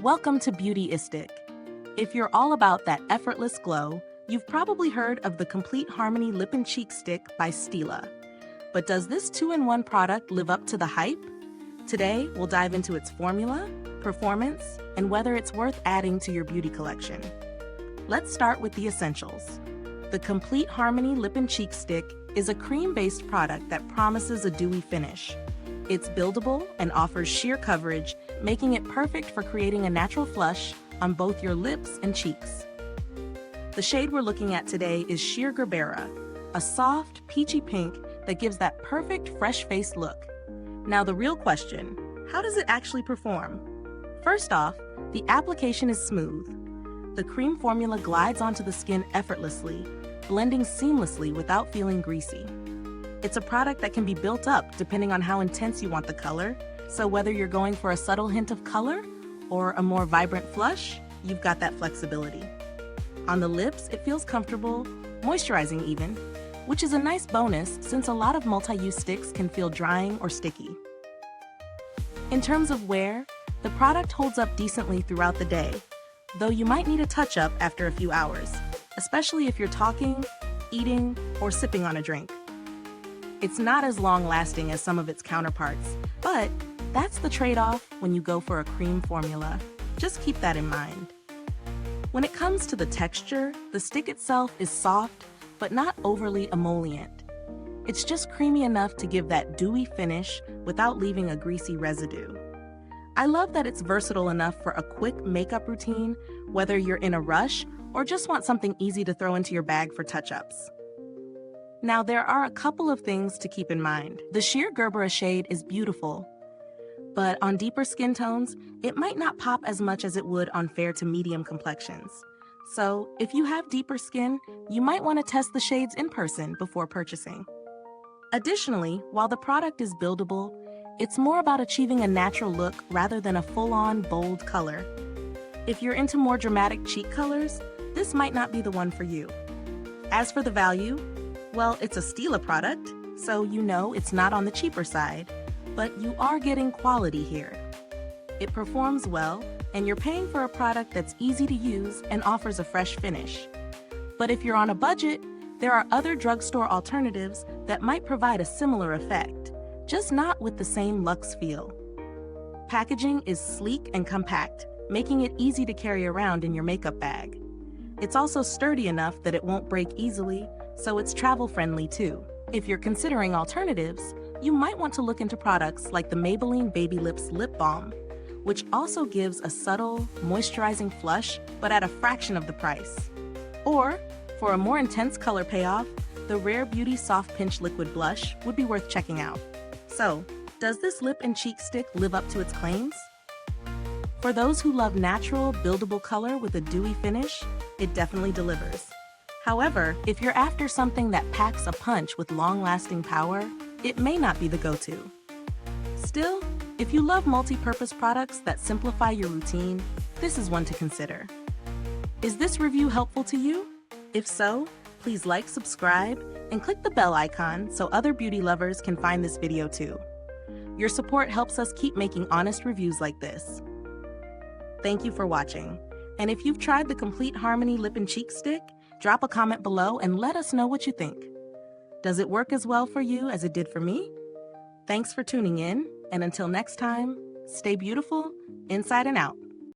Welcome to Beautyistic. If you're all about that effortless glow, you've probably heard of the Complete Harmony Lip and Cheek Stick by Stila. But does this 2-in-1 product live up to the hype? Today, we'll dive into its formula, performance, and whether it's worth adding to your beauty collection. Let's start with the essentials. The Complete Harmony Lip and Cheek Stick is a cream-based product that promises a dewy finish. It's buildable and offers sheer coverage, making it perfect for creating a natural flush on both your lips and cheeks. The shade we're looking at today is Sheer Gerbera, a soft, peachy pink that gives that perfect fresh-faced look. Now the real question, how does it actually perform? First off, the application is smooth. The cream formula glides onto the skin effortlessly, blending seamlessly without feeling greasy. It's a product that can be built up depending on how intense you want the color, so whether you're going for a subtle hint of color or a more vibrant flush, you've got that flexibility. On the lips, it feels comfortable, moisturizing even, which is a nice bonus since a lot of multi-use sticks can feel drying or sticky. In terms of wear, the product holds up decently throughout the day, though you might need a touch-up after a few hours, especially if you're talking, eating, or sipping on a drink. It's not as long-lasting as some of its counterparts, but that's the trade-off when you go for a cream formula. Just keep that in mind. When it comes to the texture, the stick itself is soft, but not overly emollient. It's just creamy enough to give that dewy finish without leaving a greasy residue. I love that it's versatile enough for a quick makeup routine, whether you're in a rush or just want something easy to throw into your bag for touch-ups. Now, there are a couple of things to keep in mind. The Sheer Gerbera shade is beautiful, but on deeper skin tones, it might not pop as much as it would on fair to medium complexions. So, if you have deeper skin, you might want to test the shades in person before purchasing. Additionally, while the product is buildable, it's more about achieving a natural look rather than a full-on, bold color. If you're into more dramatic cheek colors, this might not be the one for you. As for the value, well, it's a Stila product, so you know it's not on the cheaper side, but you are getting quality here. It performs well, and you're paying for a product that's easy to use and offers a fresh finish. But if you're on a budget, there are other drugstore alternatives that might provide a similar effect, just not with the same luxe feel. Packaging is sleek and compact, making it easy to carry around in your makeup bag. It's also sturdy enough that it won't break easily, so it's travel-friendly too. If you're considering alternatives, you might want to look into products like the Maybelline Baby Lips Lip Balm, which also gives a subtle, moisturizing flush, but at a fraction of the price. Or, for a more intense color payoff, the Rare Beauty Soft Pinch Liquid Blush would be worth checking out. So, does this lip and cheek stick live up to its claims? For those who love natural, buildable color with a dewy finish, it definitely delivers. However, if you're after something that packs a punch with long-lasting power, it may not be the go-to. Still, if you love multi-purpose products that simplify your routine, this is one to consider. Is this review helpful to you? If so, please like, subscribe, and click the bell icon so other beauty lovers can find this video too. Your support helps us keep making honest reviews like this. Thank you for watching. And if you've tried the Complete Harmony Lip and Cheek Stick, drop a comment below and let us know what you think. Does it work as well for you as it did for me? Thanks for tuning in, and until next time, stay beautiful, inside and out.